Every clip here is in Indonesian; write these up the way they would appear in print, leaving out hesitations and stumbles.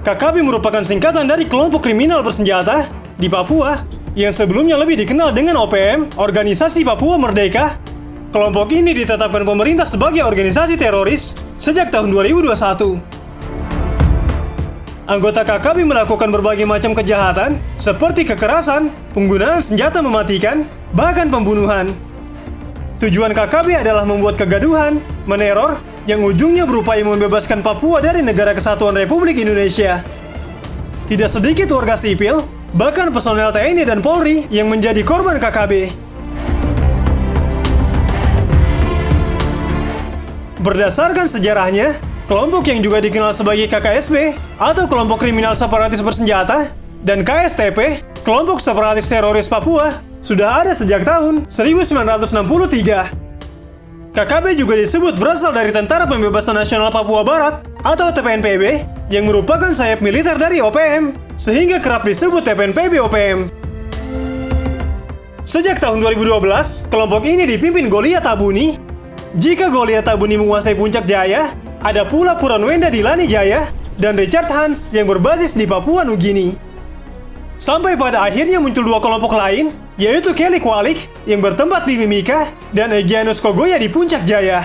KKB merupakan singkatan dari kelompok kriminal bersenjata di Papua yang sebelumnya lebih dikenal dengan OPM, Organisasi Papua Merdeka. Kelompok ini ditetapkan pemerintah sebagai organisasi teroris sejak tahun 2021. Anggota KKB melakukan berbagai macam kejahatan seperti kekerasan, penggunaan senjata mematikan, bahkan pembunuhan. Tujuan KKB adalah membuat kegaduhan, meneror, yang ujungnya berupaya membebaskan Papua dari Negara Kesatuan Republik Indonesia. Tidak sedikit warga sipil, bahkan personel TNI dan Polri yang menjadi korban KKB. Berdasarkan sejarahnya, kelompok yang juga dikenal sebagai KKSB atau kelompok kriminal separatis bersenjata dan KSTP, kelompok separatis teroris Papua, sudah ada sejak tahun 1963. KKB juga disebut berasal dari Tentara Pembebasan Nasional Papua Barat atau TPNPB yang merupakan sayap militer dari OPM, sehingga kerap disebut TPNPB OPM. Sejak tahun 2012, kelompok ini dipimpin Goliat Tabuni. Jika Goliat Tabuni menguasai Puncak Jaya, ada pula Purwenda di Lani Jaya dan Richard Hans yang berbasis di Papua Nugini. Sampai pada akhirnya muncul dua kelompok lain, yaitu Kelly Kwalik yang bertempat di Mimika dan Egyanus Kogoya di Puncak Jaya.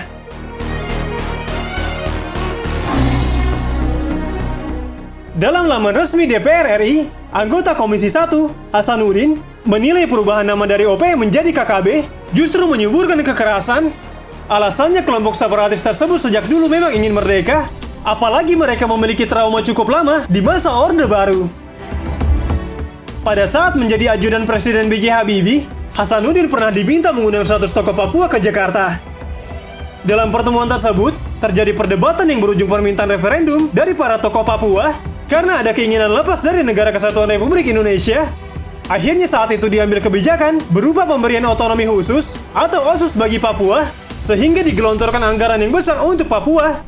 Dalam laman resmi DPR RI, anggota Komisi 1, Hasanuddin, menilai perubahan nama dari OPM menjadi KKB justru menyuburkan kekerasan. Alasannya kelompok separatis tersebut sejak dulu memang ingin merdeka, apalagi mereka memiliki trauma cukup lama di masa Orde Baru. Pada saat menjadi ajudan Presiden B.J. Habibie, Hasanuddin pernah diminta mengundang 100 tokoh Papua ke Jakarta. Dalam pertemuan tersebut, terjadi perdebatan yang berujung permintaan referendum dari para tokoh Papua karena ada keinginan lepas dari Negara Kesatuan Republik Indonesia. Akhirnya saat itu diambil kebijakan berupa pemberian otonomi khusus atau OSUS bagi Papua, sehingga digelontorkan anggaran yang besar untuk Papua.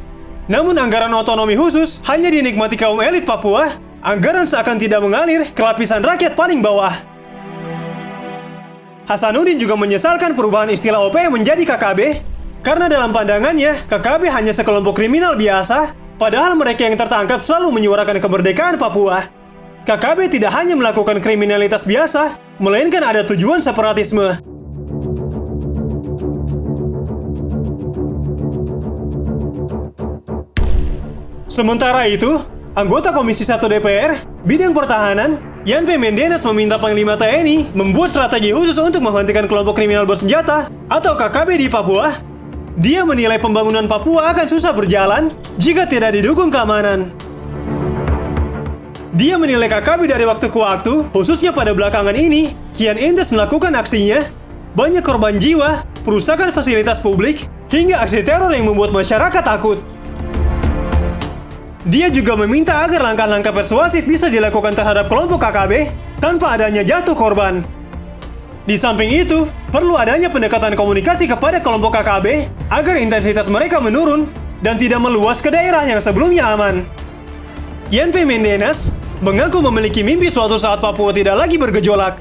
Namun anggaran otonomi khusus hanya dinikmati kaum elit Papua. Anggaran seakan tidak mengalir ke lapisan rakyat paling bawah. Hasanuddin juga menyesalkan perubahan istilah OPM menjadi KKB, karena dalam pandangannya, KKB hanya sekelompok kriminal biasa, padahal mereka yang tertangkap selalu menyuarakan kemerdekaan Papua. KKB tidak hanya melakukan kriminalitas biasa, melainkan ada tujuan separatisme. Sementara itu, anggota Komisi 1 DPR, Bidang Pertahanan, Yan P. Mendenes meminta Panglima TNI membuat strategi khusus untuk menghentikan kelompok kriminal bersenjata atau KKB di Papua. Dia menilai pembangunan Papua akan susah berjalan jika tidak didukung keamanan. Dia menilai KKB dari waktu ke waktu, khususnya pada belakangan ini, kian intens melakukan aksinya. Banyak korban jiwa, perusakan fasilitas publik, hingga aksi teror yang membuat masyarakat takut. Dia juga meminta agar langkah-langkah persuasif bisa dilakukan terhadap kelompok KKB tanpa adanya jatuh korban. Di samping itu, perlu adanya pendekatan komunikasi kepada kelompok KKB agar intensitas mereka menurun dan tidak meluas ke daerah yang sebelumnya aman. Yan P. Mendenes mengaku memiliki mimpi suatu saat Papua tidak lagi bergejolak.